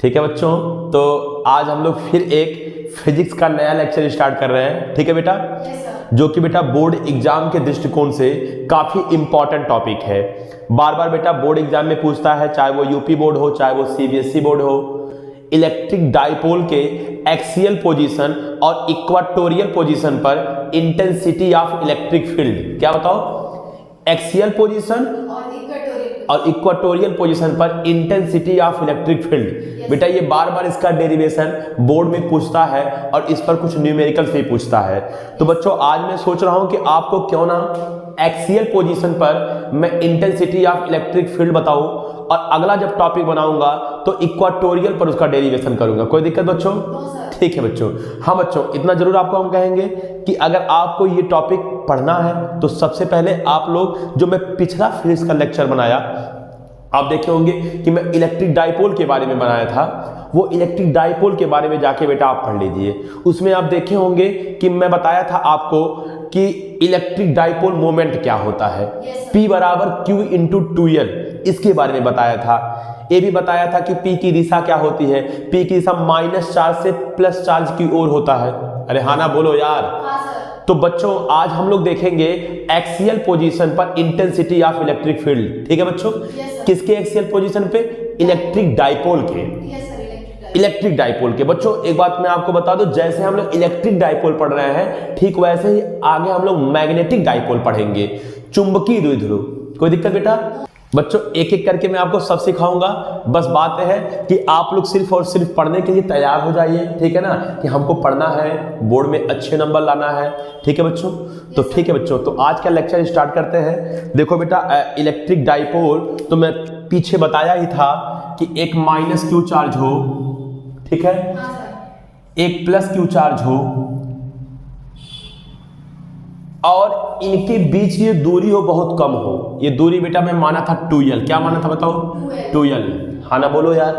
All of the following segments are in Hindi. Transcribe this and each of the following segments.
ठीक है बच्चों, तो आज हम लोग फिर एक फिजिक्स का नया लेक्चर स्टार्ट कर रहे हैं। ठीक है बेटा, जो कि बेटा बोर्ड एग्जाम के दृष्टिकोण से काफी इंपॉर्टेंट टॉपिक है। बार बार बेटा बोर्ड एग्जाम में पूछता है, चाहे वो यूपी बोर्ड हो चाहे वो सीबीएसई बोर्ड हो, इलेक्ट्रिक डाइपोल के एक्सियल पोजीशन और इक्वाटोरियल पोजीशन पर इंटेंसिटी ऑफ इलेक्ट्रिक फील्ड, क्या बताओ, एक्सियल पोजीशन और इक्वाटोरियल पोजीशन पर इंटेंसिटी ऑफ इलेक्ट्रिक फील्ड। बेटा ये बार बार इसका डेरिवेशन बोर्ड में पूछता है और इस पर कुछ न्यूमेरिकल से पूछता है। तो बच्चों आज मैं सोच रहा हूं कि आपको क्यों ना एक्सियल पोजीशन पर मैं इंटेंसिटी ऑफ इलेक्ट्रिक फील्ड बताऊं और अगला जब टॉपिक बनाऊंगा तो इक्वाटोरियल पर उसका डेरिवेशन करूंगा। कोई दिक्कत बच्चों? ठीक है बच्चों। हाँ बच्चों, इतना जरूर आपको हम कहेंगे कि अगर आपको ये टॉपिक पढ़ना है तो सबसे पहले आप लोग, जो मैं पिछला फिजिक्स का लेक्चर बनाया आप देखे होंगे कि मैं इलेक्ट्रिक डाइपोल के बारे में बनाया था, वो इलेक्ट्रिक डाइपोल के बारे में जाके बेटा आप पढ़ लीजिए। उसमें आप देखे होंगे कि मैं बताया था आपको कि इलेक्ट्रिक डाइपोल मोमेंट क्या होता है, P बराबर Q इंटू 2L, इसके बारे में बताया था। ये भी बताया था कि P की दिशा क्या होती है, P की दिशा माइनस चार्ज से प्लस चार्ज की ओर होता है। अरे हाँ ना बोलो यार। तो बच्चों आज हम लोग देखेंगे एक्सियल पोजीशन पर इंटेंसिटी ऑफ इलेक्ट्रिक फील्ड। ठीक है बच्चों, किसके एक्सियल पोजीशन पे? इलेक्ट्रिक डाइपोल के। इलेक्ट्रिक डाइपोल के। बच्चों एक बात मैं आपको बता दूं, जैसे हम लोग इलेक्ट्रिक डाइपोल पढ़ रहे हैं ठीक वैसे ही आगे हम लोग मैग्नेटिक डाइपोल पढ़ेंगे, चुंबकीय द्विध्रुव। कोई दिक्कत बेटा? बच्चों एक एक करके मैं आपको सब सिखाऊंगा। बस बात है कि आप लोग सिर्फ और सिर्फ पढ़ने के लिए तैयार हो जाइए। ठीक है ना, कि हमको पढ़ना है, बोर्ड में अच्छे नंबर लाना है। ठीक है बच्चों? तो ठीक है बच्चों, तो आज का लेक्चर स्टार्ट करते हैं। देखो बेटा इलेक्ट्रिक डाइपोल तो मैं पीछे बताया ही था कि एक माइनस क्यू चार्ज हो, ठीक है, एक प्लस क्यू चार्ज हो और इनके बीच की दूरी हो बहुत कम हो। ये दूरी बेटा मैं माना था 2L। क्या माना था बताओ? 2L। हाँ ना बोलो यार।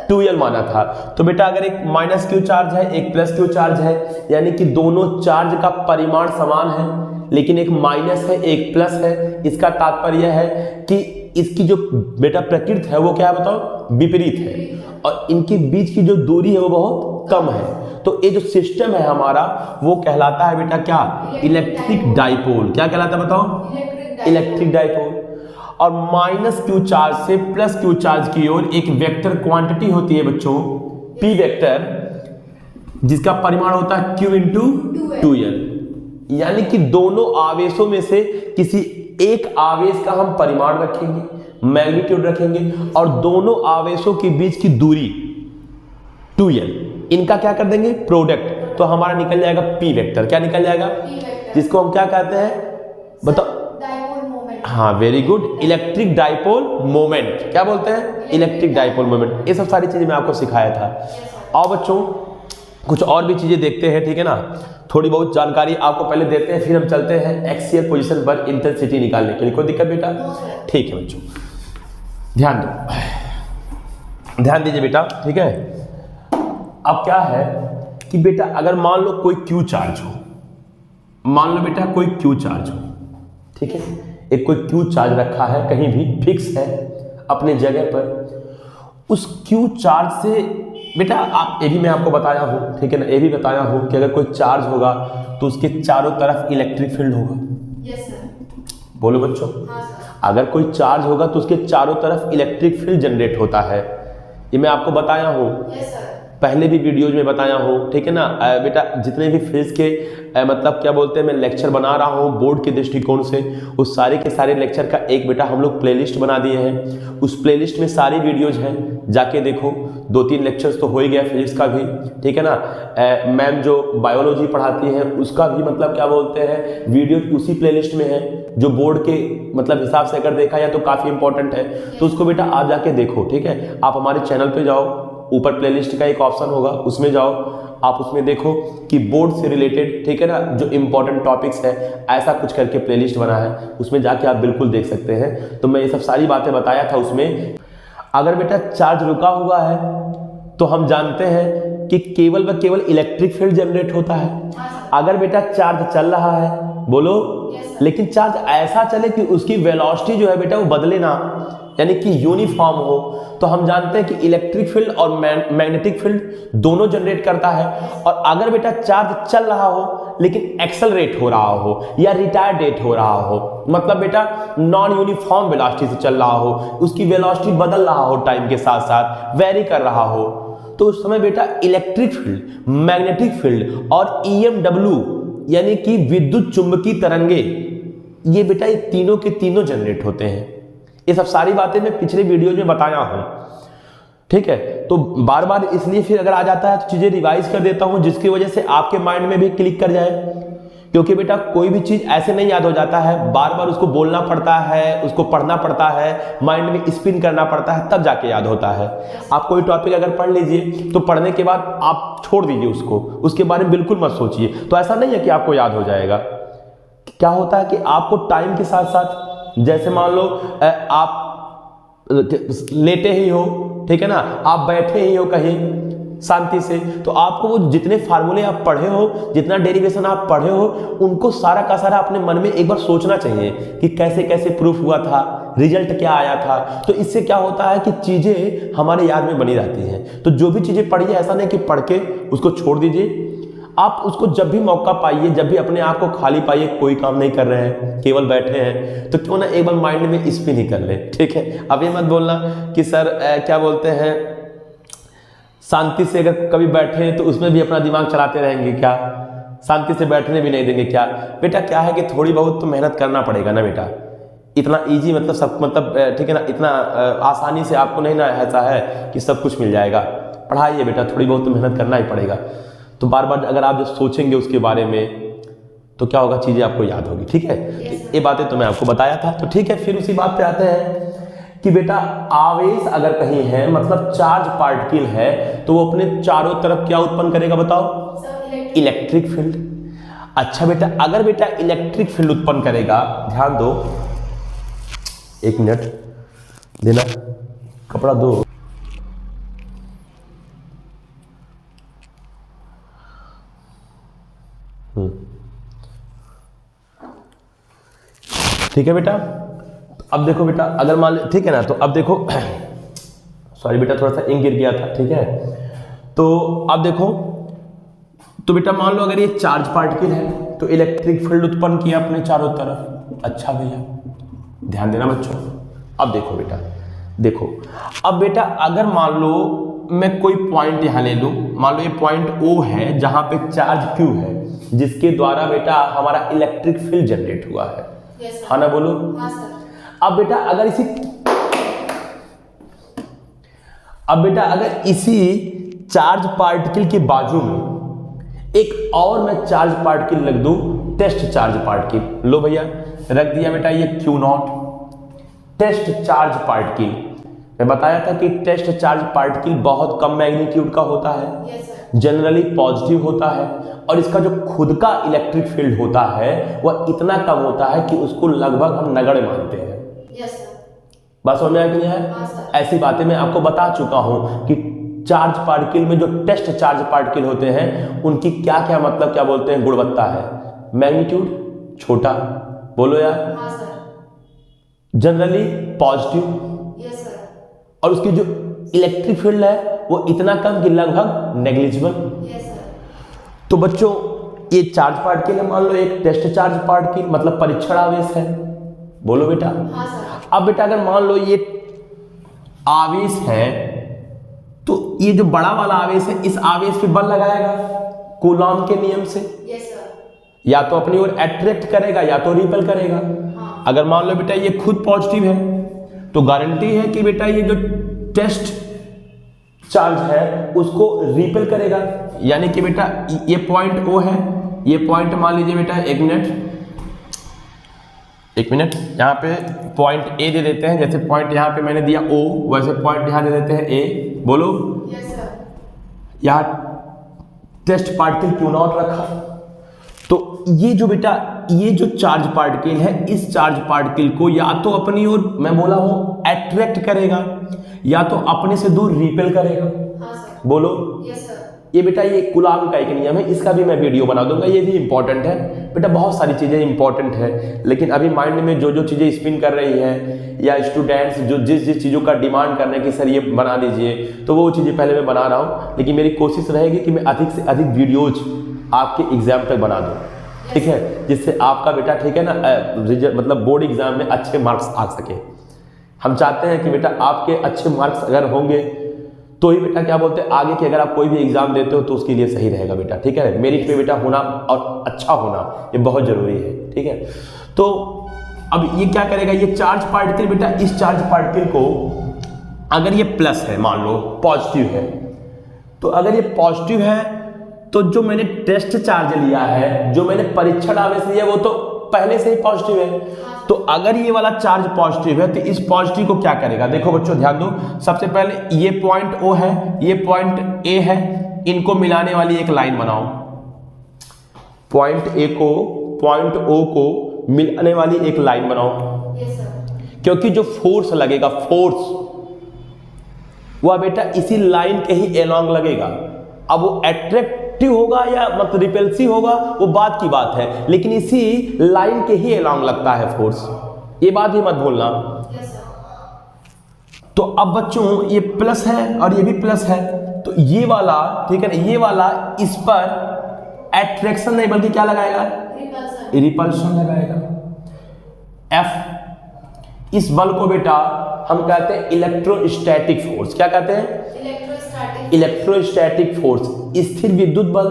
2L माना था। तो बेटा अगर एक माइनस क्यू चार्ज है एक प्लस क्यू चार्ज है, यानी कि दोनों चार्ज का परिमाण समान है, लेकिन एक माइनस है एक प्लस है, इसका तात्पर्य है कि इसकी जो बेटा प्रकृति है वो क्या है बताओ? विपरीत है, और इनके बीच की जो दूरी है वो बहुत कम है। तो ये जो सिस्टम है हमारा वो कहलाता है बेटा क्या? Electric dipole. क्या कहलाता है बताओ? Electric dipole. और माइनस क्यू चार्ज से प्लस क्यू चार्ज की ओर एक वेक्टर क्वांटिटी होती है बच्चों, पी वेक्टर, जिसका परिमाण होता है Q इंटू 2L। यानी कि दोनों आवेशों में से किसी एक आवेश का हम परिमाण रखेंगे, मैग्नीट्यूड रखेंगे, और दोनों आवेशों के बीच की दूरी 2L, इनका क्या कर देंगे? प्रोडक्ट। तो हमारा निकल जाएगा P वेक्टर। क्या निकल जाएगा? जिसको हम क्या कहते हैं बताओ? हाँ very good, electric dipole moment. क्या बोलते हैं? Electric dipole moment. ये सब सारी चीजें मैं आपको सिखाया था। और बच्चों कुछ और भी चीजें देखते हैं, ठीक है ना, थोड़ी बहुत जानकारी आपको पहले देते हैं, फिर हम चलते हैं एक्सियल पोजीशन पर इंटेंसिटी निकालने के लिए। कोई दिक्कत बेटा? ठीक है बच्चों, ध्यान दो, ध्यान दीजिए बेटा। ठीक है, अब क्या है कि बेटा अगर मान लो कोई क्यू चार्ज हो, मान लो बेटा कोई क्यू चार्ज हो, ठीक है, एक कोई क्यू चार्ज रखा है कहीं भी, फिक्स है अपने जगह पर। उस क्यू चार्ज से बेटा आप, ये भी मैं आपको बताया हूं, ठीक है ना, ये भी बताया हूं कि अगर कोई चार्ज होगा तो उसके चारों तरफ इलेक्ट्रिक फील्ड होगा। Yes sir. बोलो बच्चों। हाँ सर। अगर कोई चार्ज होगा तो उसके चारों तरफ इलेक्ट्रिक फील्ड जनरेट होता है, ये मैं आपको बताया हूं। Yes sir. पहले भी वीडियोज में बताया हूँ, ठीक है ना बेटा। जितने भी फिजिक्स के मतलब क्या बोलते हैं मैं लेक्चर बना रहा हूँ बोर्ड के दृष्टिकोण से, उस सारे के सारे लेक्चर का एक बेटा हम लोग प्लेलिस्ट बना दिए हैं। उस प्लेलिस्ट में सारी वीडियोज हैं, जाके देखो। 2-3 लेक्चर्स तो हो ही गया फिजिक्स का भी, ठीक है ना। मैम जो बायोलॉजी पढ़ाती है उसका भी मतलब क्या बोलते हैं वीडियो उसी प्लेलिस्ट में है, जो बोर्ड के मतलब हिसाब से अगर देखा जाए तो काफ़ी इंपॉर्टेंट है। तो उसको बेटा आप जाके देखो, ठीक है। आप हमारे चैनल पे जाओ, ऊपर प्लेलिस्ट का एक ऑप्शन होगा, उसमें जाओ, आप उसमें देखो कि बोर्ड से रिलेटेड, ठीक है ना, जो इंपॉर्टेंट टॉपिक्स है ऐसा कुछ करके प्लेलिस्ट बना है, उसमें जाके आप बिल्कुल देख सकते हैं। तो मैं ये सब सारी बातें बताया था उसमें। अगर बेटा चार्ज रुका हुआ है तो हम जानते हैं कि केवल व केवल इलेक्ट्रिक फील्ड जनरेट होता है। अगर बेटा चार्ज चल रहा है, बोलो, लेकिन चार्ज ऐसा चले कि उसकी वेलोसिटी जो है बेटा वो बदले ना, यानी कि यूनिफॉर्म हो। तो हम जानते हैं कि इलेक्ट्रिक फील्ड और मैग्नेटिक फील्ड दोनों जनरेट करता है। और अगर बेटा चार्ज चल रहा हो लेकिन एक्सेलरेट हो रहा हो या रिटायर्डेट हो रहा हो, मतलब बेटा नॉन यूनिफॉर्म वेलोसिटी से चल रहा हो, उसकी वेलोसिटी बदल रहा हो, टाइम के साथ साथ वेरी कर रहा हो, तो उस समय बेटा इलेक्ट्रिक फील्ड, मैग्नेटिक फील्ड और EMW यानी कि विद्युत चुंबकीय तरंगे, ये बेटा ये तीनों के तीनों जनरेट होते हैं। ये सब सारी बातें मैं पिछले वीडियो में बताया हूं, ठीक है। तो बार बार इसलिए फिर अगर आ जाता है तो चीजें रिवाइज कर देता हूं, जिसकी वजह से आपके माइंड में भी क्लिक कर जाए। क्योंकि बेटा कोई भी चीज ऐसे नहीं याद हो जाता है, बार बार उसको बोलना पड़ता है, उसको पढ़ना पड़ता है, माइंड में स्पिन करना पड़ता है, तब जाके याद होता है। आप कोई टॉपिक अगर पढ़ लीजिए तो पढ़ने के बाद आप छोड़ दीजिए उसको, उसके बारे में बिल्कुल मत सोचिए, तो ऐसा नहीं है कि आपको याद हो जाएगा। क्या होता है कि आपको टाइम के साथ साथ, जैसे मान लो आप लेटे ही हो, ठीक है ना, आप बैठे ही हो कहीं शांति से, तो आपको वो जितने फार्मूले आप पढ़े हो, जितना डेरिवेशन आप पढ़े हो, उनको सारा का सारा अपने मन में एक बार सोचना चाहिए कि कैसे कैसे प्रूफ हुआ था, रिजल्ट क्या आया था। तो इससे क्या होता है कि चीजें हमारे याद में बनी रहती हैं। तो जो भी चीजें पढ़िए, ऐसा नहीं कि पढ़ के उसको छोड़ दीजिए। आप उसको जब भी मौका पाइए, जब भी अपने आप को खाली पाइए, कोई काम नहीं कर रहे हैं, केवल बैठे हैं, तो क्यों ना एक बार माइंड में स्पिन ही कर ले, ठीक है। अब ये मत बोलना कि सर क्या बोलते हैं, शांति से अगर कभी बैठे तो उसमें भी अपना दिमाग चलाते रहेंगे क्या, शांति से बैठने भी नहीं देंगे क्या। बेटा क्या है कि थोड़ी बहुत तो मेहनत करना पड़ेगा ना बेटा, इतना इजी मतलब सब मतलब ठीक है ना, इतना आसानी से आपको नहीं ना ऐसा है कि सब कुछ मिल जाएगा। पढ़ाइए बेटा, थोड़ी बहुत तो मेहनत करना ही पड़ेगा। तो बार बार अगर आप जो सोचेंगे उसके बारे में तो क्या होगा, चीज़ें आपको याद होगी, ठीक है। ये बातें तो मैं आपको बताया था। तो ठीक है, फिर उसी बात पे आते हैं कि बेटा आवेश अगर कहीं है, मतलब चार्ज पार्टिकल है, तो वो अपने चारों तरफ क्या उत्पन्न करेगा बताओ, इलेक्ट्रिक फील्ड। अच्छा बेटा, अगर बेटा इलेक्ट्रिक फील्ड उत्पन्न करेगा, ध्यान दो, एक मिनट देना, कपड़ा दो। ठीक है बेटा, अब देखो बेटा, अगर मान लो, ठीक है ना, तो अब देखो सॉरी बेटा, थोड़ा सा इंक गिर गया था, ठीक है। तो अब देखो, तो बेटा मान लो अगर ये चार्ज पार्टिकल है तो इलेक्ट्रिक फील्ड उत्पन्न किया अपने चारों तरफ। अच्छा भैया ध्यान देना बच्चों। अब देखो बेटा, देखो अब बेटा, अगर मान लो मैं कोई पॉइंट यहां ले लूं, मान लो ये पॉइंट O है जहां पे चार्ज Q है, जिसके द्वारा बेटा हमारा इलेक्ट्रिक फील्ड जनरेट हुआ है। हाँ ना बोलो। हाँ सर। अब बेटा अगर इसी चार्ज पार्टिकल के बाजू में एक और मैं चार्ज पार्टिकल रख दूं, टेस्ट चार्ज पार्टिकल, लो भैया रख दिया बेटा ये Q0 टेस्ट चार्ज पार्टिकल। मैं बताया था कि टेस्ट चार्ज पार्टिकल बहुत कम मैग्नीट्यूड का होता है, जनरली पॉजिटिव होता है, और इसका जो खुद का इलेक्ट्रिक फील्ड होता है वह इतना कम होता है कि उसको लगभग हम नगण्य मानते हैं। बात समझ में आया कि नहीं है? ऐसी बातें मैं आपको बता चुका हूं कि चार्ज पार्टिकल में जो टेस्ट चार्ज पार्टिकल होते हैं उनकी क्या क्या मतलब क्या बोलते हैं गुणवत्ता है। मैग्नीट्यूड छोटा, बोलो यार, जनरली पॉजिटिव, और उसकी जो इलेक्ट्रिक फील्ड है वो इतना कम कि लगभग नेग्लिजिबल। तो बच्चों ये चार्ज पार्टिकल है, मान लो एक टेस्ट चार्ज पार्टिकल मतलब परीक्षण आवेश है, बोलो बेटा। हाँ सर। अब बेटा अगर मान लो ये आवेश है तो ये जो बड़ा वाला आवेश है, इस आवेश पे बल लगाएगा कूलॉम के नियम से। Yes sir. या तो अपनी ओर अट्रैक्ट करेगा या तो रिपेल करेगा। हाँ। अगर मान लो बेटा ये खुद पॉजिटिव है तो गारंटी है कि बेटा ये जो टेस्ट चार्ज है उसको रिपेल करेगा, यानी कि बेटा ये पॉइंट O है, ये पॉइंट मान लीजिए बेटा, एक मिनट यहाँ पे पॉइंट A दे देते हैं, जैसे पॉइंट यहाँ पे मैंने दिया O, वैसे पॉइंट यहाँ दे देते हैं A, बोलो। Yes sir. यहाँ टेस्ट पार्टिकल Q0 रखा, तो ये जो बेटा ये जो चार्ज पार्टिकल है, इस चार्ज पार्टिकल को या तो अपनी ओर मैं बोला हूं अट्रैक्ट करेगा या तो अपने से दूर रिपेल करेगा। हाँ सर। बोलो। Yes sir. ये बेटा ये कूलाम का एक नियम है, इसका भी मैं वीडियो बना दूंगा, ये भी इंपॉर्टेंट है बेटा। बहुत सारी चीज़ें इंपॉर्टेंट है, लेकिन अभी माइंड में जो जो चीज़ें स्पिन कर रही हैं या स्टूडेंट्स जो जिस जिस चीज़ों का डिमांड कर रहे हैं कि सर ये बना दीजिए, तो वो चीज़ें पहले मैं बना रहा हूँ। लेकिन मेरी कोशिश रहेगी कि मैं अधिक से अधिक वीडियोज आपके एग्जाम तक बना दूँ, ठीक है, जिससे आपका बेटा, ठीक है ना, मतलब बोर्ड एग्जाम में अच्छे मार्क्स आ सके। हम चाहते हैं कि बेटा आपके अच्छे मार्क्स अगर होंगे तो ही बेटा क्या बोलते हैं, आगे के अगर आप कोई भी एग्जाम देते हो तो उसके लिए सही रहेगा बेटा, ठीक है। मेरिट पे बेटा होना और अच्छा होना ये बहुत जरूरी है, ठीक है। तो अब ये क्या करेगा, ये चार्ज पार्टिकल बेटा, इस चार्ज पार्टिकल को अगर ये प्लस है, मान लो पॉजिटिव है, तो अगर ये पॉजिटिव है तो जो मैंने टेस्ट चार्ज लिया है, जो मैंने परीक्षण आवेश लिया, वो तो पहले से ही पॉजिटिव है। तो अगर ये वाला चार्ज पॉजिटिव है तो इस पॉजिटिव को क्या करेगा, देखो बच्चों ध्यान दो। सबसे पहले ये पॉइंट O है, ये पॉइंट A है, इनको मिलाने वाली एक लाइन बनाओ। पॉइंट A को पॉइंट O को मिलाने वाली एक लाइन बनाओ। Yes sir. क्योंकि जो फोर्स लगेगा, फोर्स वह बेटा इसी लाइन के ही एलॉन्ग लगेगा। अब वो अट्रैक्टिव होगा या मतलब रिपल्सिव होगा वो बात की बात है, लेकिन इसी लाइन के ही एलॉन्ग लगता है फोर्स, ये बात भी मत भूलना। Yes sir. तो अब बच्चों ये प्लस है और ये भी प्लस है, तो ये वाला, ठीक है ना, ये वाला इस पर अट्रैक्शन नहीं बल्कि क्या लगाएगा, रिपल्सन। रिपल्शन लगाएगा। F, इस बल को बेटा हम कहते हैं इलेक्ट्रोस्टैटिक फोर्स। क्या कहते हैं, इलेक्ट्रोस्टैटिक फोर्स, स्थिर विद्युत बल।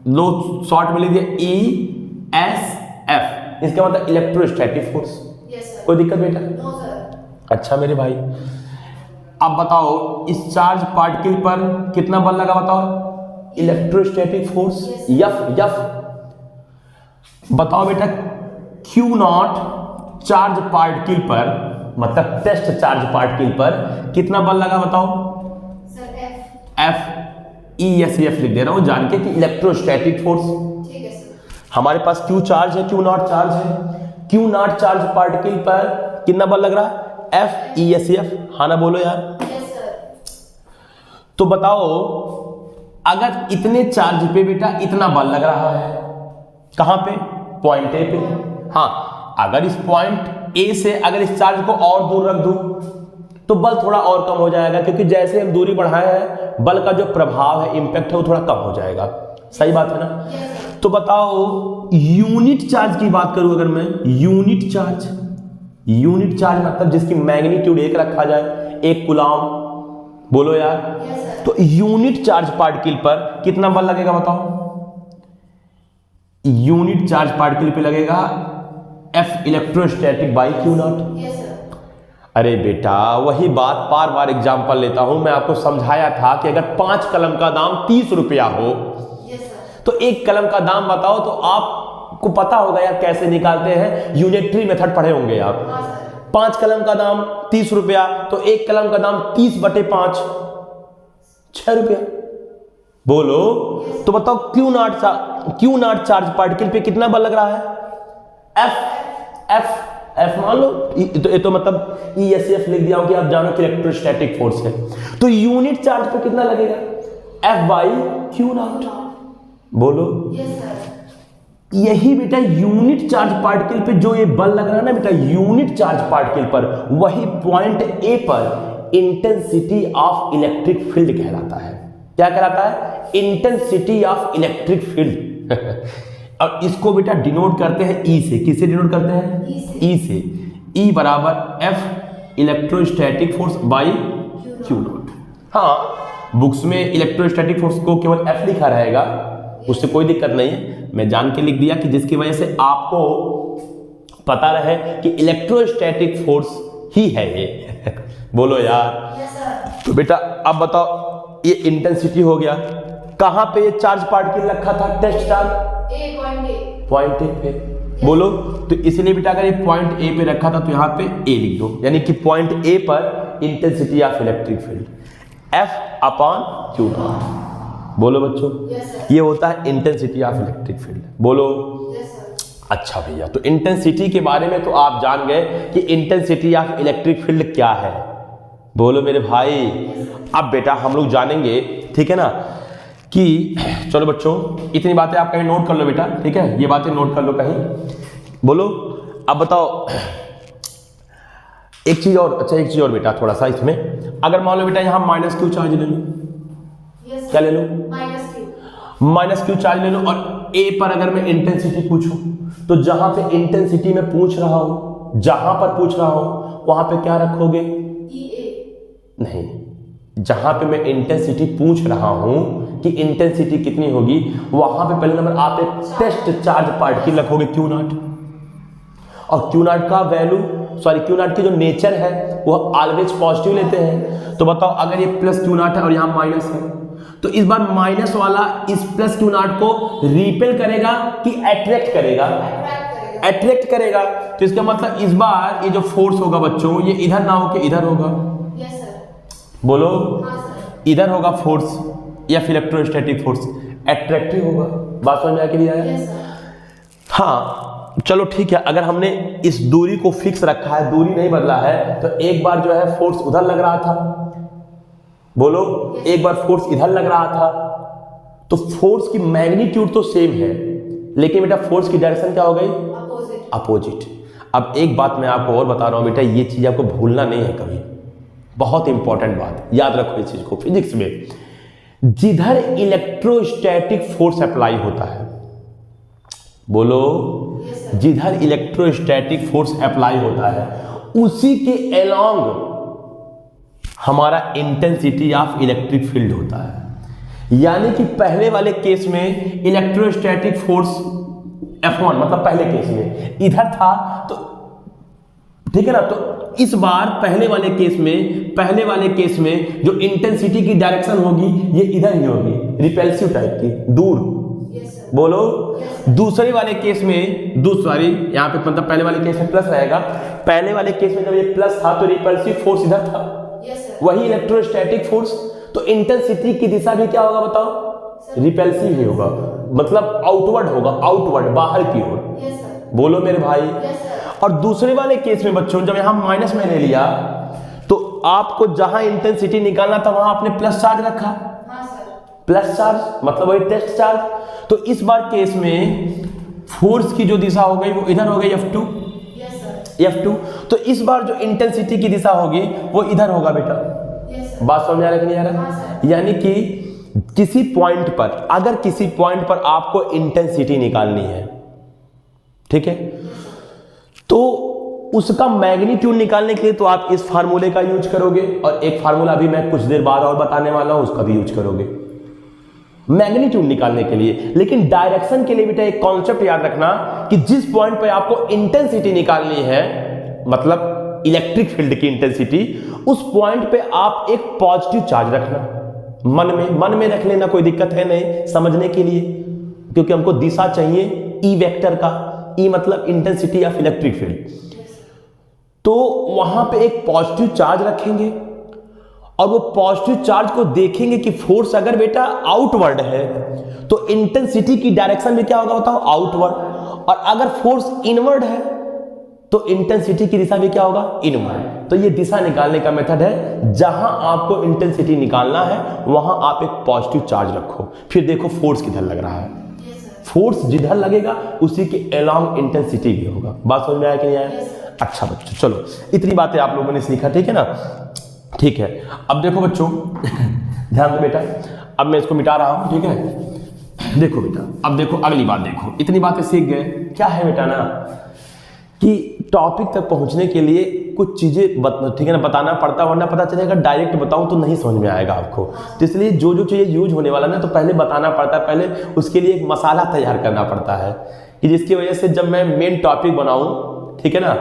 लो शॉर्ट में लिख दिया ESF, इसका मतलब इलेक्ट्रोस्टैटिक फोर्स। Yes sir. कोई दिक्कत बेटा? No sir. अच्छा मेरे भाई, अब बताओ इस चार्ज पार्टिकल पर कितना बल लगा, बताओ, इलेक्ट्रोस्टैटिक फोर्स F। बताओ बेटा Q0 चार्ज पार्टिकल पर, मतलब टेस्ट चार्ज पार्टिकल पर कितना बल लगा, बताओ। F ESF लिख दे रहा हूं जान के कि इलेक्ट्रोस्टैटिक फोर्स। ठीक है सर। हमारे पास Q चार्ज है, Q0 चार्ज है। Q0 चार्ज पार्टिकल पर कितना बल लग रहा है, F ESF। हाँ ना बोलो यार। Yes sir. तो बताओ अगर इतने चार्ज पे बेटा इतना बल लग रहा है, कहां पे, पॉइंट A पे। हाँ, अगर इस पॉइंट A से अगर इस चार्ज को और दूर रख दूं तो बल थोड़ा और कम हो जाएगा, क्योंकि जैसे हम दूरी बढ़ाए हैं बल का जो प्रभाव है, इंपैक्ट है, वो थोड़ा कम हो जाएगा। सही बात है ना। Yes sir. तो बताओ यूनिट चार्ज की बात करूं अगर मैं, यूनिट चार्ज मतलब जिसकी मैग्नीट्यूड 1 रखा जाए, 1 कूलाम, बोलो यार। Yes sir. तो यूनिट चार्ज पार्टिकल पर कितना बल लगेगा, बताओ। यूनिट चार्ज पार्टिकल पे लगेगा F electrostatic by Q0। Yes sir. अरे बेटा वही बात बार बार एग्जाम्पल लेता हूं, मैं आपको समझाया था कि अगर 5 कलम का दाम 30 रुपया हो, यस सर। तो 1 कलम का दाम बताओ, तो आपको पता होगा यार कैसे निकालते हैं, यूनिटरी मेथड पढ़े होंगे आप। हाँ सर। 5 कलम का दाम 30 रुपया, तो 1 कलम का दाम 30/5, 6 रुपया। बोलो तो बताओ Q0 चार्ज पार्टिकल पे कितना बल लग रहा है, F मान लो, ये तो मतलब ESF लिख दिया हूं कि आप जानो कि इलेक्ट्रोस्टैटिक फोर्स है। तो यूनिट चार्ज पे कितना लगेगा, F बाई Q0। बोलो। Yes sir. यही बेटा यूनिट चार्ज पार्टिकल पे जो ये बल लग रहा है ना बेटा, यूनिट चार्ज पार्टिकल पर, वही पॉइंट A पर इंटेंसिटी ऑफ इलेक्ट्रिक फील्ड कहलाता है। क्या कहलाता है, इंटेंसिटी ऑफ इलेक्ट्रिक फील्ड। और इसको बेटा डिनोट करते हैं E से। किससे डिनोट करते हैं, E से। E बराबर F electrostatic force by Q0। हाँ, बुक्स में इलेक्ट्रोस्टैटिक फोर्स को केवल F लिखा रहेगा, उससे कोई दिक्कत नहीं है, मैं जान के लिख दिया कि जिसकी वजह से आपको पता रहे कि इलेक्ट्रोस्टैटिक फोर्स ही है ये। बोलो यार। Yes sir. तो बेटा अब बताओ, ये इंटेंसिटी हो गया, कहां पे ये चार्ज पार्टिकल रखा था, टेस्ट चार्ज पॉइंट A पे। बोलो, तो इसलिए बेटा अगर ये पॉइंट A पे रखा था तो यहां पे A लिख दो, यानी कि पॉइंट A पर intensity of electric field F/Q0। बोलो बच्चों। Yes sir. ये होता है इंटेंसिटी ऑफ इलेक्ट्रिक फील्ड। बोलो। Yes sir. अच्छा भैया, तो इंटेंसिटी के बारे में तो आप जान गए कि इंटेंसिटी ऑफ इलेक्ट्रिक फील्ड क्या है। बोलो मेरे भाई। अब बेटा हम लोग जानेंगे, ठीक है ना, कि चलो बच्चों इतनी बातें आप कहीं नोट कर लो बेटा, ठीक है, ये बातें नोट कर लो कहीं। बोलो अब बताओ एक चीज और, अच्छा एक चीज और बेटा थोड़ा सा इसमें, अगर मान लो बेटा यहाँ माइनस क्यू चार्ज ले लो, Yes, क्या ले लो, -Q. माइनस क्यू चार्ज ले लो, और ए पर अगर मैं इंटेंसिटी पूछूं तो जहां पे इंटेंसिटी में पूछ रहा हूं, जहां पर पूछ रहा हूं वहां पे क्या रखोगे? EA. नहीं, जहां पे मैं इंटेंसिटी पूछ रहा हूं कि इंटेंसिटी कितनी होगी, वहां पे पहले नंबर आप एक टेस्ट चार्ज पार्टिकल रखोगे क्यू नॉट, और क्यू नॉट का वैल्यू सॉरी क्यू नॉट की जो नेचर है वो ऑलवेज पॉजिटिव लेते हैं। तो बताओ अगर ये प्लस क्यू नॉट है और यहाँ माइनस है, तो इस बार माइनस वाला इस प्लस क्यू नॉट को रिपेल करेगा कि अट्रैक्ट करेगा? अट्रैक्ट करेगा। तो इसका मतलब इस बार ये जो फोर्स होगा बच्चों, ये इधर ना हो के इधर होगा। Yes, sir. बोलो हाँ सर. इधर होगा फोर्स या फिर इलेक्ट्रोस्टैटिक फोर्स, अट्रैक्टिव होगा। बात समझ में आ गई है? Yes, sir. हाँ चलो ठीक है, अगर हमने इस दूरी को फिक्स रखा है, दूरी नहीं बदला है, तो एक बार जो है फोर्स उधर लग रहा था, बोलो एक बार फोर्स इधर लग रहा था, तो फोर्स की मैग्नीट्यूड तो सेम है, लेकिन बेटा फोर्स की डायरेक्शन क्या हो गई? Opposite. अपोजिट। अब एक बात मैं आपको और बता रहा हूं बेटा, ये चीज आपको भूलना नहीं है कभी, बहुत इंपॉर्टेंट बात, याद रखो इस चीज को। फिजिक्स में जिधर इलेक्ट्रोस्टैटिक फोर्स अप्लाई होता है, बोलो Yes, sir. जिधर इलेक्ट्रोस्टैटिक फोर्स अप्लाई होता है उसी के अलोंग हमारा इंटेंसिटी ऑफ इलेक्ट्रिक फील्ड होता है। यानी कि पहले वाले केस में इलेक्ट्रोस्टैटिक फोर्स F1 मतलब पहले केस में इधर था, तो ठीक है ना, तो इस बार पहले वाले केस में जो इंटेंसिटी की डायरेक्शन होगी ये इधर ही होगी, रिपल्सिव टाइप की, दूर। Yes, sir. बोलो Yes, दूसरे वाले केस में दूसरी यहाँ पे मतलब पहले वाले केस में प्लस रहेगा, पहले वाले केस में जब ये प्लस था तो रिपल्सिव फोर्स इधर था, Yes, sir. वही इलेक्ट्रोस्टैटिक फोर्स, तो इंटेंसिटी की दिशा भी क्या होगा बताओ? रिपल्सिव ही होगा, मतलब आउटवर्ड होगा, आउटवर्ड बाहर की ओर। Yes, sir. बोलो मेरे भाई। Yes, sir. और दूसरे वाले केस में बच्चों जब यहां माइनस में ले लिया तो आपको जहां इंटेंसिटी निकालना था वहां आपने प्लस चार्ज रखा, हाँ सर. प्लस चार्ज मतलब वही टेस्ट चार्ज। तो इस बार केस में फोर्स की जो दिशा हो गई वो इधर हो गई F2, Yes, sir. F2। तो इस बार जो इंटेंसिटी की दिशा होगी वो इधर होगा बेटा। Yes, sir. बात समझ आ रहा है कि नहीं आ रहा? हाँ, सर। यानी कि किसी पॉइंट पर, अगर किसी पॉइंट पर आपको इंटेंसिटी निकालनी है, ठीक है, तो उसका मैग्नीट्यूड निकालने के लिए तो आप इस फार्मूले का यूज करोगे, और एक फार्मूला अभी मैं कुछ देर बाद और बताने वाला हूं उसका भी यूज करोगे मैग्नीट्यूड निकालने के लिए। लेकिन डायरेक्शन के लिए बेटा एक कॉन्सेप्ट याद रखना कि जिस पॉइंट पे आपको इंटेंसिटी निकालनी है, मतलब इलेक्ट्रिक फील्ड की इंटेंसिटी, उस पॉइंट पे आप एक पॉजिटिव चार्ज रखना मन में रख लेना, कोई दिक्कत है नहीं समझने के लिए, क्योंकि हमको दिशा चाहिए ई वेक्टर का, ई मतलब इंटेंसिटी ऑफ इलेक्ट्रिक फील्ड। तो वहां पे एक पॉजिटिव चार्ज रखेंगे और वो पॉजिटिव चार्ज को देखेंगे कि फोर्स अगर बेटा आउटवर्ड है तो इंटेंसिटी की डायरेक्शन में क्या होगा बताओ? आउटवर्ड। और अगर फोर्स इनवर्ड है तो इंटेंसिटी की दिशा भी क्या होगा? इनवर्ड। तो ये दिशा निकालने का मेथड है, जहां आपको इंटेंसिटी निकालना है वहां आप एक पॉजिटिव चार्ज रखो, फिर देखो फोर्स किधर लग रहा है। Yes, sir. फोर्स जिधर लगेगा उसी के अलोंग इंटेंसिटी भी होगा। बात समझ में आया कि नहीं आया? Yes, अच्छा बच्चों चलो इतनी बातें आप लोगों ने सीखा, ठीक है ना? ठीक है, अब देखो बच्चों ध्यान दो बेटा, अब मैं इसको मिटा रहा हूं, ठीक है? देखो बेटा, अब देखो अगली बात, देखो इतनी बातें सीख गए, क्या है बेटा ना कि टॉपिक तक पहुंचने के लिए कुछ चीजें ठीक है ना बताना पड़ता, वरना पता चलेगा डायरेक्ट बताऊं तो नहीं समझ में आएगा आपको। तो इसलिए जो जो चीजें यूज होने वाला ना तो पहले बताना पड़ता है, पहले उसके लिए एक मसाला तैयार करना पड़ता है, कि जिसकी वजह से जब मैं मेन टॉपिक बनाऊं, ठीक है ना,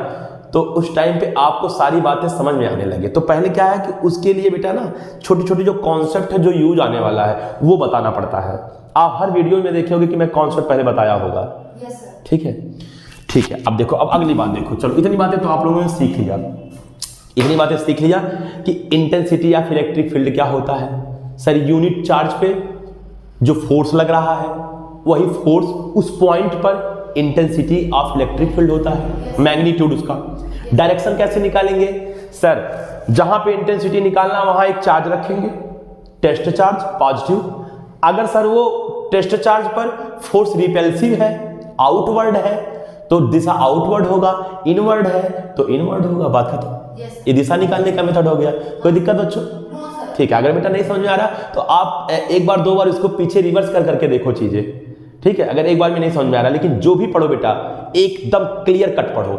तो उस टाइम पे आपको सारी बातें समझ में आने लगे। तो पहले क्या है कि उसके लिए बेटा ना छोटी छोटी जो कॉन्सेप्ट है जो यूज आने वाला है वो बताना पड़ता है। आप हर वीडियो में देखोगे कि मैं कॉन्सेप्ट पहले बताया होगा, Yes, sir. ठीक है? ठीक है, अब देखो, अब अगली बात देखो, चलो इतनी बातें तो आप लोगों ने सीख लिया, इतनी बातें सीख लिया कि इंटेंसिटी ऑफ इलेक्ट्रिक फील्ड क्या होता है। सर यूनिट चार्ज पे जो फोर्स लग रहा है वही फोर्स उस पॉइंट पर इंटेंसिटी ऑफ इलेक्ट्रिक फील्ड होता है, मैग्नीट्यूड उसका। डायरेक्शन कैसे निकालेंगे? सर जहां पे इंटेंसिटी निकालना वहां एक चार्ज रखेंगे, टेस्ट चार्ज पॉजिटिव, अगर सर वो टेस्ट चार्ज पर फोर्स रिपेल्सिव है, आउटवर्ड है, तो दिशा आउटवर्ड होगा, इनवर्ड है तो इनवर्ड होगा, बात खत्म। ये दिशा निकालने का मेथड हो गया। कोई दिक्कत बच्चों? ठीक है, अगर बेटा नहीं समझ में आ रहा तो आप एक बार दो बार इसको पीछे रिवर्स कर करके देखो चीजें, ठीक है। अगर एक बार में नहीं समझ में आ रहा, लेकिन जो भी पढ़ो बेटा एकदम क्लियर कट पढ़ो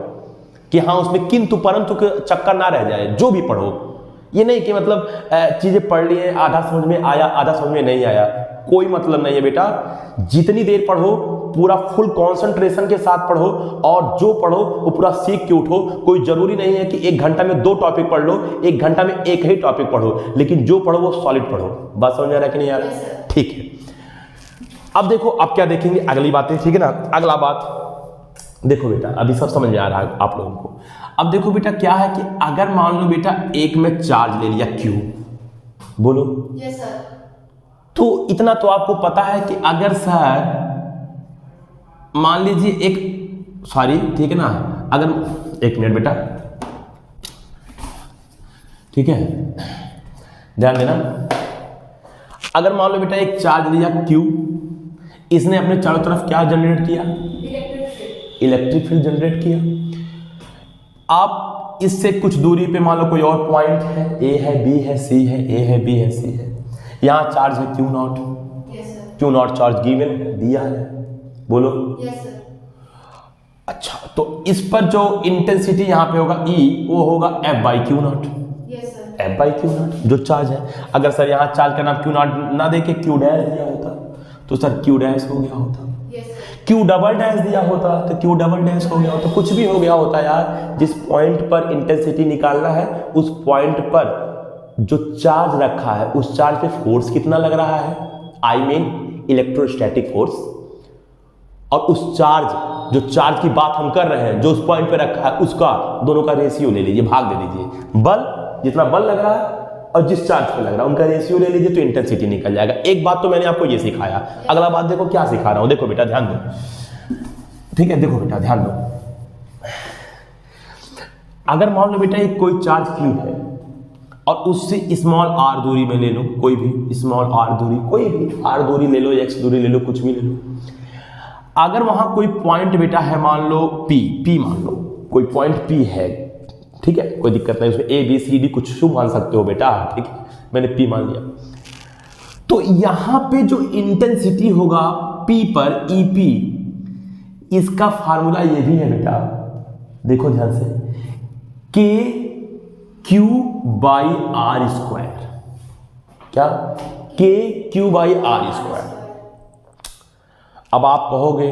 कि हाँ उसमें किंतु परंतु के चक्कर ना रह जाए। जो भी पढ़ो, ये नहीं कि मतलब चीजें पढ़ लिए, आधा समझ में आया आधा समझ में नहीं आया, कोई मतलब नहीं है बेटा। जितनी देर पढ़ो पूरा फुल कंसंट्रेशन के साथ पढ़ो, और जो पढ़ो वो पूरा सीख के उठो। कोई जरूरी नहीं है कि 1 घंटा में 2 टॉपिक पढ़ लो, 1 घंटा में एक ही टॉपिक पढ़ो, लेकिन जो पढ़ो वो सॉलिड पढ़ो। बात समझ आ रहा है कि नहीं आ रहा? ठीक है, अब देखो अब क्या देखेंगे अगली बातें, ठीक है ना। अगला बात देखो बेटा, अभी सब समझ में आ रहा है आप लोगों को। अब देखो बेटा क्या है कि अगर मान लो बेटा एक में चार्ज ले लिया Q, बोलो यस सर। तो इतना तो आपको पता है कि अगर सर मान लीजिए एक, सॉरी ठीक है ना, अगर एक मिनट बेटा, ठीक है ध्यान देना। अगर मान लो बेटा एक चार्ज लिया Q, इसने अपने चारों तरफ क्या जनरेट किया? इलेक्ट्रिक फील्ड जनरेट किया। आप इससे कुछ दूरी पे मान लो कोई और पॉइंट है, A है, B है, C है, A है, B है, C है, यहाँ चार्ज है Q not. Q not charge given है, दिया है, बोलो यस सर। अच्छा, तो इस पर जो इंटेंसिटी यहाँ पे होगा E, वो होगा F by Q not. Yes sir. F by Q not जो चार्ज है। अगर सर यहाँ चार्ज का नाम Q नॉट ना दे के Q डैश दिया होता तो सर Q डैश हो गया होता, Q डबल डैश दिया होता तो Q डबल डैश हो गया होता, कुछ भी हो गया होता यार। जिस पॉइंट पर इंटेंसिटी निकालना है उस पॉइंट पर जो चार्ज रखा है उस चार्ज पे फोर्स कितना लग रहा है, आई मीन इलेक्ट्रोस्टैटिक फोर्स, और उस चार्ज जो चार्ज की बात हम कर रहे हैं जो उस पॉइंट पे रखा है उसका दोनों का रेशियो ले लीजिए, भाग दे दीजिए। बल जितना बल लग रहा है और जिस चार्ज पे लग रहा है उनका रेशियो ले लीजिए तो इंटेंसिटी निकल जाएगा। एक बात तो मैंने आपको ये सिखाया। अगला बात देखो क्या सिखा रहा हूं, देखो बेटा ध्यान दो, ठीक है देखो बेटा ध्यान दो। अगर मान लो बेटा एक कोई चार्ज Q है और उससे स्मॉल r दूरी में ले लो, कोई भी स्मॉल r दूरी, कोई भी r दूरी ले लो, x दूरी ले लो, कुछ भी ले लो। अगर वहां कोई पॉइंट बेटा है, मान लो P मान लो कोई पॉइंट P है, ठीक है कोई दिक्कत नहीं, उसमें A B C D कुछ शुभ मान सकते हो बेटा, ठीक है मैंने P मान लिया। तो यहां पे जो इंटेंसिटी होगा P पर EP, इसका फार्मूला ये भी है बेटा, देखो ध्यान से, K Q by R square, क्या K Q by R square. अब आप कहोगे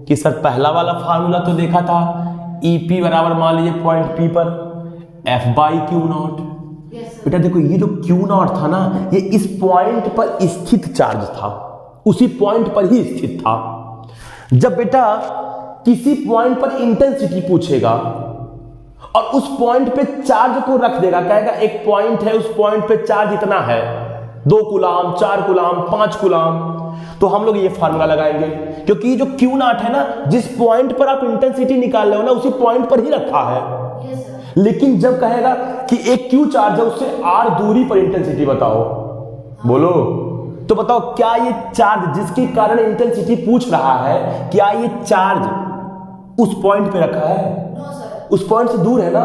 कि सर पहला वाला फार्मूला तो देखा था, EP बराबर मान लीजिए पॉइंट P पर F बाई Q नॉट। बेटा देखो ये जो Q नॉट था ना, ये इस पॉइंट पर स्थित चार्ज था, उसी पॉइंट पर ही स्थित था। जब बेटा किसी पॉइंट पर इंटेंसिटी पूछेगा और उस पॉइंट पे चार्ज को रख देगा, कहेगा एक पॉइंट है उस पॉइंट पे चार्ज इतना है, 2 कूलाम, 4 कूलाम, 5 कूलाम, तो हम लोग ये फार्मूला लगाएंगे, क्योंकि ये जो Q नॉट है ना, जिस पॉइंट पर आप इंटेंसिटी निकाल रहे हो ना उसी पॉइंट पर ही रखा है। लेकिन जब कहेगा कि एक Q चार्ज है उससे R दूरी पर इंटेंसिटी बताओ, बोलो तो बताओ क्या ये चार्ज जिसके कारण इंटेंसिटी पूछ रहा है, क्या ये चार्ज उस पॉइंट पे रखा है? उस पॉइंट से दूर है ना।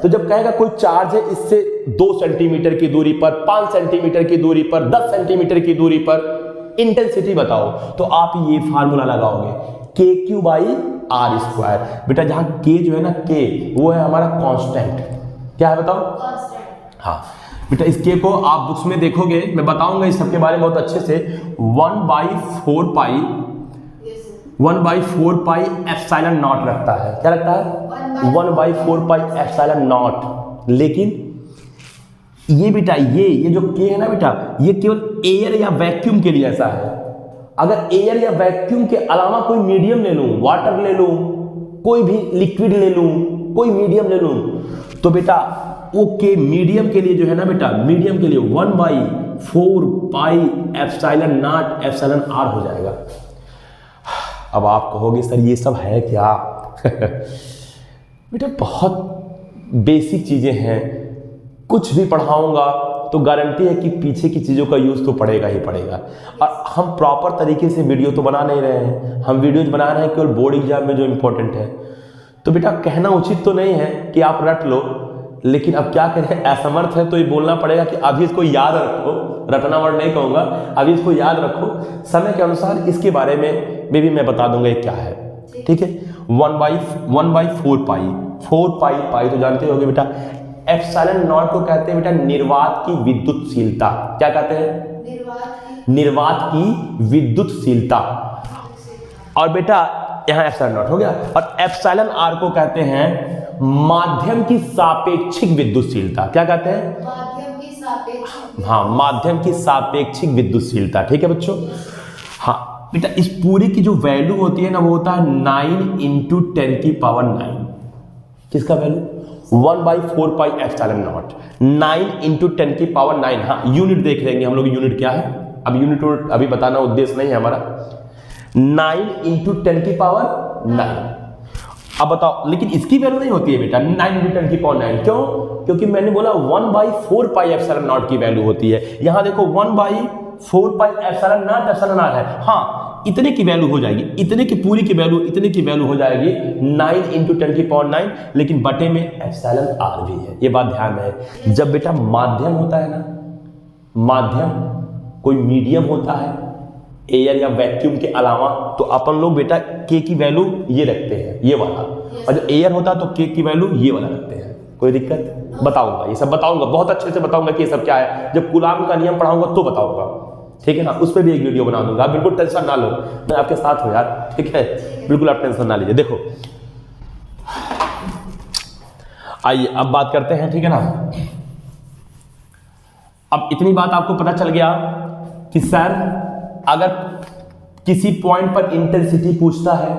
तो जब कहेगा कोई चार्ज है इससे 2 सेंटीमीटर की दूरी पर, 5 सेंटीमीटर की दूरी पर, 10 सेंटीमीटर की दूरी पर इंटेंसिटी बताओ, तो आप ये फार्मूला लगाओगे KQ बाई R स्क्वायर। बेटा जहां K जो है ना, K वो है हमारा कांस्टेंट, क्या है बताओ? कांस्टेंट। हाँ बेटा इस K को आप बुक्स में देखोगे, मैं बताऊंगा इस सब के बारे में बहुत अच्छे से। 1/4 पाई एप्सिलॉन नॉट रखता है, क्या रखता है? 1/4 पाई एप्सिलॉन नॉट। लेकिन ये बेटा ये जो K है ना बेटा, ये केवल एयर या वैक्यूम के लिए ऐसा है। अगर एयर या वैक्यूम के अलावा कोई मीडियम ले लूं, वाटर ले लूं, कोई भी लिक्विड ले लूं, कोई मीडियम ले लूं, तो बेटा वो K मीडियम के लिए जो है ना बेटा, मीडियम के लिए 1/4 pi epsilon naught epsilon R हो जाएगा। अब आप कहोगे सर ये सब है क्या? बेटा बहुत बेसिक चीजें हैं, कुछ भी पढ़ाऊंगा तो गारंटी है कि पीछे की चीज़ों का यूज़ तो पड़ेगा ही पड़ेगा। और हम प्रॉपर तरीके से वीडियो तो बना नहीं रहे हैं, हम वीडियोज बना रहे हैं केवल बोर्ड एग्जाम में जो इम्पोर्टेंट है। तो बेटा कहना उचित तो नहीं है कि आप रट लो, लेकिन अब क्या करें, असमर्थ है तो ये बोलना पड़ेगा कि अभी इसको याद रखो, रटना वर्ड नहीं कहूँगा, अभी इसको याद रखो, समय के अनुसार इसके बारे में भी मैं बता दूंगा ये क्या है। ठीक है, 1/4 पाई, 4 पाई तो जानते होगे बेटा। एप्सिलॉन नॉट को कहते हैं बेटा निर्वात की विद्युतशीलता। क्या कहते हैं? निर्वात की विद्युतशीलता। और बेटा यहाँ एप्सिलॉन नॉट हो गया। और एप्सिलॉन आर को कहते हैं माध्यम की सापेक्षिक विद्युतशीलता। क्या कहते हैं? माध्यम की सापेक्षिक। हाँ, माध्यम की सापेक्षिक विद्युतशीलता। ठीक है बच्चों। हाँ बेटा, इस पूरी की जो वैल्यू होती है ना, वो होता है 9 × 10⁹। किसका वैल्यू? 1/4 pi epsilon not, 9 × 10⁹। हाँ, यूनिट देख लेंगे हम लोग, यूनिट क्या है। अब यूनिट अभी बताना उद्देश्य नहीं है हमारा। 9 × 10⁹। अब बताओ, लेकिन इसकी वैल्यू नहीं होती है बेटा 9 × 10⁹। क्यों? क्योंकि मैंने बोला 1/4 पाई एप्सिलॉन नॉट की वैल्यू होती है। यहां देखो 1/4 पाई एप्सिलॉन नॉट है। हाँ, इतने की वैल्यू हो जाएगी, इतने की पूरी की वैल्यू, इतने की वैल्यू हो जाएगी 9 × 10⁹, लेकिन बटे में एप्सिलॉन आर भी है। ये बात ध्यान है। जब बेटा माध्यम होता है ना, माध्यम कोई मीडियम होता है एयर या वैक्यूम के अलावा, तो अपन लोग बेटा के की वैल्यू ये रखते हैं, ये वाला। और जब एयर होता है तो के की वैल्यू ये वाला रखते हैं। कोई दिक्कत? बताऊंगा, ये सब बताऊंगा, बहुत अच्छे से बताऊंगा कि ये सब क्या है। जब कूलाम का नियम पढ़ाऊंगा तो बताऊंगा, ठीक है ना। उस पर भी एक वीडियो बना दूंगा, आप बिल्कुल टेंशन ना लो, मैं आपके साथ हूँ यार, ठीक है। बिल्कुल आप टेंशन ना लीजिए। देखो आइए अब बात करते हैं, ठीक है ना। अब इतनी बात आपको पता चल गया कि सर अगर किसी पॉइंट पर इंटेंसिटी पूछता है,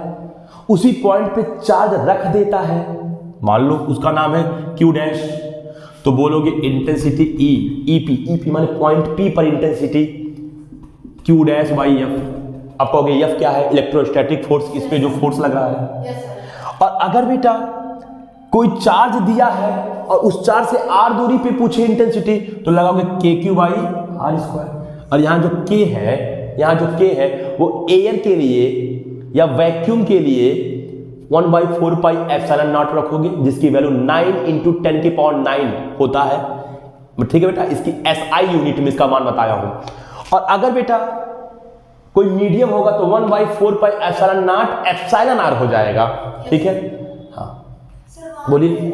उसी पॉइंट पे चार्ज रख देता है, मान लो उसका नाम है Q डैश, तो बोलोगे इंटेंसिटी EP माने पॉइंट P पर intensity Q dash by F। अब कहोगे F क्या है? इलेक्ट्रोस्टैटिक फोर्स, इस पे जो फोर्स लग रहा है। और अगर बेटा कोई चार्ज दिया है और उस चार्ज से r दूरी पे पूछे इंटेंसिटी, तो लगाओगे KQ/r²। और यहाँ जो K है वो एयर के लिए या वैक्यूम के लिए 1/4 पाई एप्सिलॉन नॉट रखोगे, जिसकी वैल्यू 9 × 10⁹ होता है। ठीक है बेटा, इसकी SI यूनिट में इसका मान बताया हूं। और अगर बेटा कोई मीडियम होगा तो 1/4 pi epsilon naught epsilon r हो जाएगा। ठीक है, हाँ बोलिए।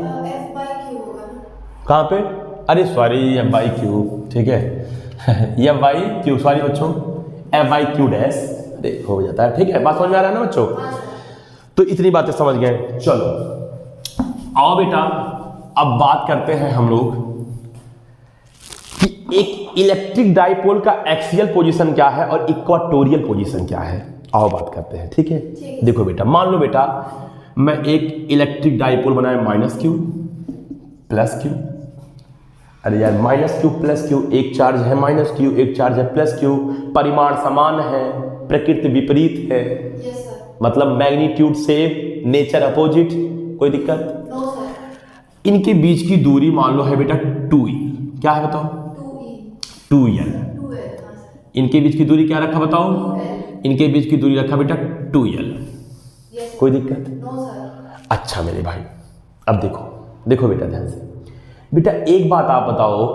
कहाँ पे? अरे सॉरी, F/Q, ठीक है। F/Q, सॉरी बच्चों, F/Q डैश हो जाता है। ठीक है, बात समझ में आ रहा है ना बच्चों? तो इतनी बातें समझ गए। चलो आओ बेटा, अब बात करते हैं हम लोग कि एक इलेक्ट्रिक डाइपोल का एक्सियल पोजीशन क्या है और इक्वाटोरियल पोजीशन क्या है। आओ बात करते हैं, ठीक है। देखो बेटा, मान लो बेटा मैं एक इलेक्ट्रिक डाइपोल बनाया -Q +Q। अरे यार -Q +Q, एक चार्ज है -Q, एक चार्ज है +Q, परिमाण समान है, प्रकृति विपरीत है, मतलब मैग्नीट्यूड सेम, नेचर अपोजिट। कोई दिक्कत? No sir. इनके बीच की दूरी मान लो है बेटा 2e। क्या है बताओ? 2l। इनके बीच की दूरी क्या रखा बताओ? इनके बीच की दूरी रखा बेटा 2l। कोई दिक्कत? No sir. अच्छा मेरे भाई, अब देखो बेटा ध्यान से। बेटा एक बात आप बताओ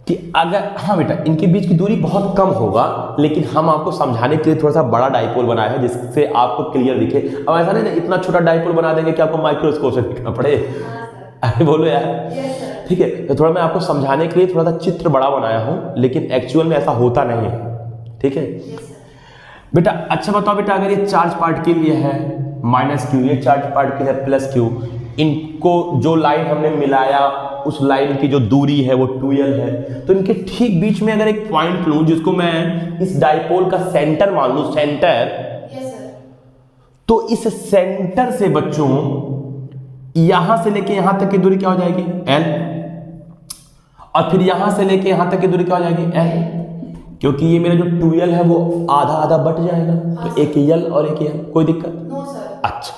कि अगर, हाँ बेटा इनके बीच की दूरी बहुत कम होगा, लेकिन हम आपको समझाने के लिए थोड़ा सा बड़ा डाइपोल बनाया है जिससे आपको क्लियर दिखे। अब ऐसा नहीं ना इतना छोटा डाइपोल बना देंगे कि आपको माइक्रोस्कोप से दिखना पड़े। अरे बोलो यार, ठीक है। तो थोड़ा मैं आपको समझाने के लिए थोड़ा सा चित्र बड़ा बनाया हूँ, लेकिन एक्चुअल में ऐसा होता नहीं है। ठीक है बेटा। अच्छा बताओ बेटा, अगर ये चार्ज पार्ट के लिए है -Q, ये चार्ज पार्ट के लिए +Q, इनको जो लाइन हमने मिलाया उस लाइन की जो दूरी है वो 2l है, तो इनके ठीक बीच में अगर एक पॉइंट लूं जिसको मैं इस डाइपोल का सेंटर मान लूं, सेंटर, तो इस सेंटर से बच्चों यहां से लेके यहां तक की दूरी क्या हो जाएगी? l। और फिर यहां से लेके यहां तक की दूरी क्या हो जाएगी? l। क्योंकि ये मेरा जो 2l है वो आधा आधा बट जाएगा, तो एक l और एक l। कोई दिक्कत? No sir. अच्छा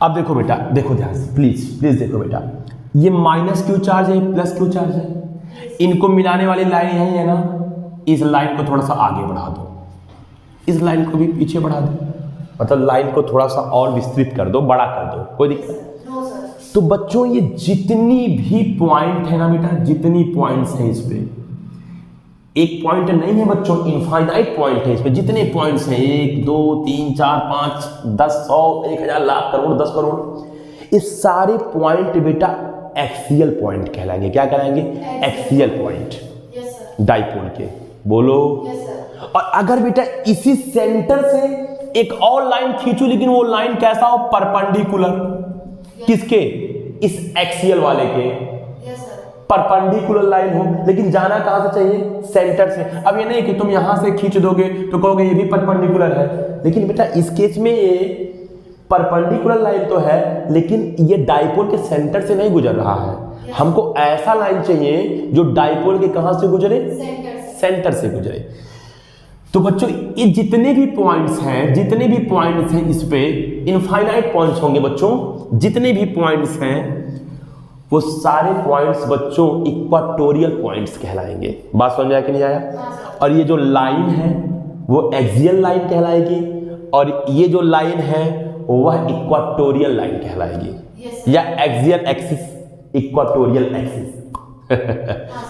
अब देखो बेटा, देखो ध्यान से, प्लीज देखो बेटा, ये -Q चार्ज है, +Q चार्ज है। इनको मिलाने वाली लाइन यही है ना, इस लाइन को थोड़ा सा आगे बढ़ा दो, इस लाइन को भी पीछे बढ़ा दो, मतलब लाइन को थोड़ा सा और विस्तृत कर दो, बड़ा कर दो, कोई दिक्कत। No sir. तो बच्चों ये जितनी भी पॉइंट है ना बेटा, जितनी पॉइंट्स हैं इस पे, एक पॉइंट नहीं है बच्चों, इनफाइनाइट पॉइंट है इस पे, जितने पॉइंट्स हैं 1 2 3 4 5 10 100 1000 लाख करोड़ 10 करोड़, इस सारे पॉइंट बेटा एक्सियल पॉइंट कहलाएंगे। क्या कहलाएंगे? Axial point yes sir. Dipole के। बोलो। Yes sir. और अगर बेटा इसी सेंटर से एक और लाइन खींचू, लेकिन वो लाइन कैसा हो? परपेंडिकुलर। किसके? इस एक्सियल वाले के यस सर। परपेंडिकुलर लाइन हो, लेकिन जाना कहां से चाहिए? सेंटर से। अब ये नहीं कि तुम यहां से खींच दोगे तो कहोगे ये भी परपेंडिकुलर है, लेकिन बेटा इस केस में ये परपेंडिकुलर लाइन तो है, लेकिन ये डाइपोल के सेंटर से नहीं गुजर रहा है। हमको ऐसा लाइन चाहिए जो डाइपोल के कहां से गुजरे? सेंटर से गुजरे। तो बच्चों ये जितने भी पॉइंट्स हैं इस पे इनफाइनाइट पॉइंट्स होंगे बच्चों, जितने भी पॉइंट्स हैं वो सारे पॉइंट्स बच्चों इक्वाटोरियल पॉइंट्स कहलाएंगे। बात समझ आया कि नहीं आया? और ये जो लाइन है वो एक्सियल लाइन कहलाएगी, और ये जो लाइन है वह इक्वाटोरियल लाइन कहलाएगी, या एक्सियल एक्सिस, इक्वाटोरियल एक्सिस।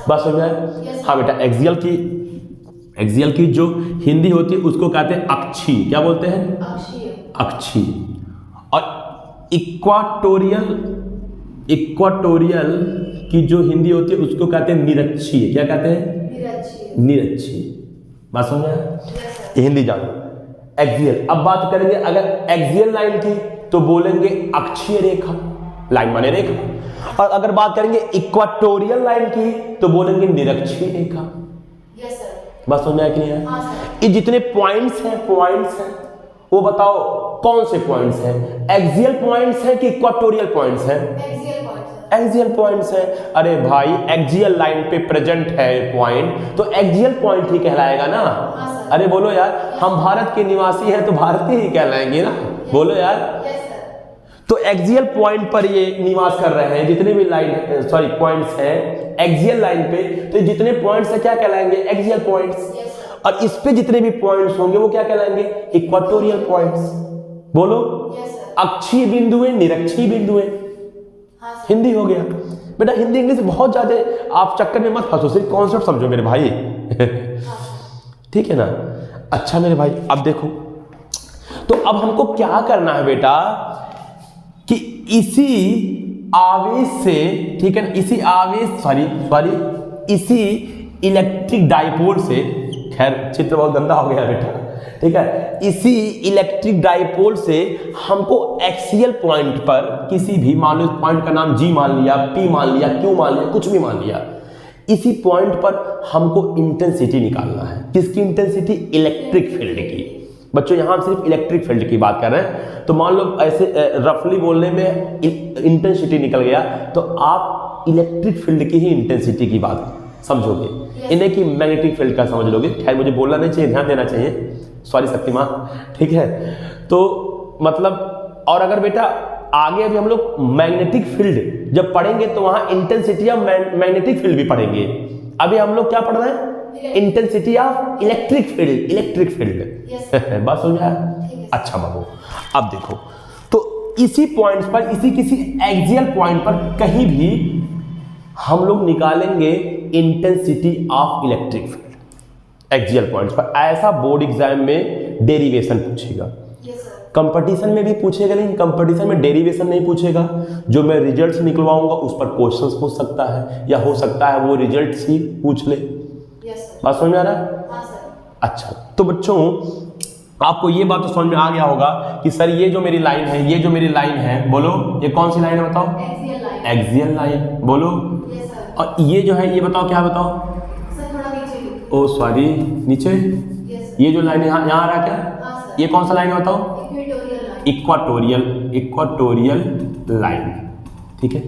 बात समझ आया? हाँ बेटा, एक्सियल की जो हिंदी होती है उसको कहते हैं अक्षीय। क्या बोलते हैं? अक्षीय। और इक्वाटोरियल की जो हिंदी होती है उसको कहते हैं निरक्षीय। क्या कहते हैं? निरक्षीय। बात समझ आया? हिंदी जानो। एक्सियल। अब बात करेंगे अगर एक्सियल लाइन की तो बोलेंगे अक्षीय रेखा, लाइन माने रेखा। और अगर बात करेंगे इक्वाटोरियल लाइन की तो बोलेंगे निरक्षीय रेखा। Yes sir. बस समझ आया कि नहीं है? ये जितने पॉइंट्स हैं वो बताओ कौन से पॉइंट्स हैं? एक्सियल पॉइंट्स हैं कि इक्वाटोरियल पॉइंट्स हैं? एक्सियल पॉइंट्स है। अरे भाई एक्सियल लाइन पे प्रेजेंट है पॉइंट तो एक्सियल पॉइंट ही कहलाएगा ना। अरे बोलो यार, हम भारत के निवासी हैं तो भारतीय ही कहलाएंगे ना। बोलो यार। तो एक्सियल पॉइंट पर ये निवास कर रहे हैं, जितने भी पॉइंट्स हैं एक्सियल लाइन पे, तो जितने पॉइंट्स है क्या कहलाएंगे? Axial points. और इस पे जितने भी पॉइंट्स होंगे वो क्या कहलाएंगे? Equatorial points. बोलो। अक्षीय बिंदुएं, निरक्षीय बिंदुएं। हिंदी हो गया बेटा। हिंदी इंग्लिश बहुत ज्यादा आप चक्कर में मत फंसो, सिर्फ कॉन्सेप्ट समझो मेरे भाई। ठीक है ना? अच्छा मेरे भाई, अब देखो तो अब हमको क्या करना है बेटा कि इसी आवेश से, ठीक है ना, इसी आवेश इसी इलेक्ट्रिक डाइपोल से, खैर चित्र बहुत गंदा हो गया बेटा, ठीक है, इसी इलेक्ट्रिक डाइपोल से हमको एक्सियल पॉइंट पर किसी भी, मान लो पॉइंट का नाम G मान लिया, P मान लिया, Q मान लिया, कुछ भी मान लिया, इसी पॉइंट पर हमको इंटेंसिटी निकालना है। किसकी इंटेंसिटी? इलेक्ट्रिक फील्ड की। बच्चों यहां सिर्फ इलेक्ट्रिक फील्ड की बात कर रहे हैं, तो मान लो ऐसे रफली बोलने में इंटेंसिटी निकल गया तो आप इलेक्ट्रिक फील्ड की ही इंटेंसिटी की बात समझोगे, इन्हें की मैग्नेटिक फील्ड का समझ लोगे। खैर मुझे बोलना नहीं चाहिए, ध्यान देना चाहिए, सॉरी शक्तिमान, ठीक है। तो मतलब, और अगर बेटा आगे अभी हम लोग मैग्नेटिक फील्ड जब पढ़ेंगे तो वहां इंटेंसिटी ऑफ मैग्नेटिक फील्ड भी पढ़ेंगे। अभी हम लोग क्या पढ़ रहे हैं? Intensity of electric field. बस हो गया। अच्छा बाबू, अब देखो तो इसी पॉइंट्स पर, इसी किसी एक्सियल पॉइंट पर कहीं भी हम लोग निकालेंगे intensity of electric field axial points पर। ऐसा बोर्ड एग्जाम में डेरिवेशन पूछेगा, कंपटीशन में भी पूछेगा, लेकिन कंपटीशन में डेरिवेशन नहीं पूछेगा। जो मैं रिजल्ट्स निकलवाऊंगा उस पर क्वेश्चंस पूछ सकता है, या हो सकता है वो रिजल्ट्स ही पूछ ले। बात समझ में आ रहा है? अच्छा, तो बच्चों आपको ये बात तो समझ में आ गया होगा कि सर ये जो मेरी लाइन है, ये जो मेरी लाइन है, बोलो ये कौन सी लाइन है बताओ? Axial line. बोलो। और ये जो है ये बताओ, क्या बताओ? ओ सॉरी, नीचे ये जो लाइन है यहाँ आ रहा है क्या? ये कौन सा लाइन है बताओ? Equatorial line. ठीक है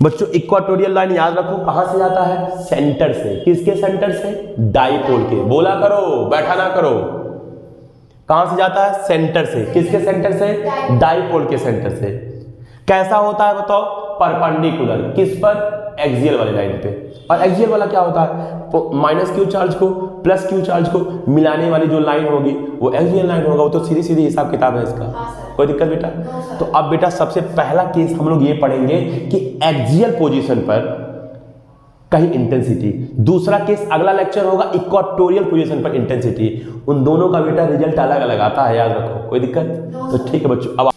बच्चों, इक्वाटोरियल लाइन याद रखो कहां से जाता है? सेंटर से। किसके सेंटर से? डाइपोल के। बोला करो, बैठा ना करो। कहां से जाता है? सेंटर से। किसके सेंटर से? डाइपोल के सेंटर से। कैसा होता है बताओ? परपेंडिकुलर, किस पर, एक्सियल वाली लाइन पे। और एक्सियल वाला क्या होता है, माइनस क्यू चार्ज को प्लस क्यू चार्ज को मिलाने वाली जो लाइन होगी वो एक्सियल लाइन होगा। वो तो सीधी सीधी हिसाब किताब है इसका, हाँ सर। कोई दिक्कत बेटा? No sir. तो अब बेटा सबसे पहला केस हम लोग ये पढ़ेंगे कि एक्सियल पोजीशन पर कहीं इंटेंसिटी, दूसरा केस अगला लेक्चर होगा इक्वाटोरियल पोजीशन पर इंटेंसिटी। उन दोनों का बेटा रिजल्ट अलग अलग आता है, याद रखो, कोई दिक्कत? नो तो सर। ठीक है बच्चों, अब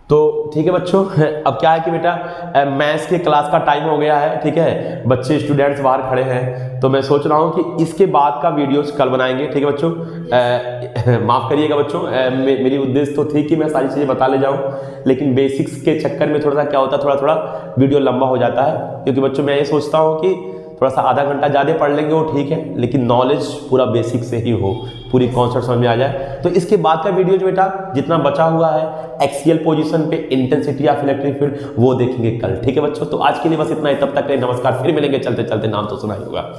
तो ठीक है बच्चों, अब क्या है कि बेटा मैथ्स के क्लास का टाइम हो गया है, ठीक है, बच्चे स्टूडेंट्स बाहर खड़े हैं, तो मैं सोच रहा हूँ कि इसके बाद का वीडियोस कल बनाएंगे, ठीक है बच्चों। माफ़ करिएगा बच्चों, मेरी उद्देश्य तो थी कि मैं सारी चीज़ें बता ले जाऊँ, लेकिन बेसिक्स के चक्कर में थोड़ा सा क्या होता है, थोड़ा थोड़ा वीडियो लंबा हो जाता है, क्योंकि बच्चों मैं ये सोचता हूँ कि थोड़ा सा आधा घंटा ज़्यादा पढ़ लेंगे वो ठीक है, लेकिन नॉलेज पूरा बेसिक से ही हो, पूरी कॉन्सेप्ट समझ में आ जाए। तो इसके बाद का वीडियो जो बेटा जितना बचा हुआ है एक्सियल पोजीशन पे इंटेंसिटी ऑफ इलेक्ट्रिक फील्ड वो देखेंगे कल, ठीक है बच्चों। तो आज के लिए बस इतना ही, तब तक के लिए नमस्कार, फिर मिलेंगे चलते चलते, नाम तो सुना ही होगा।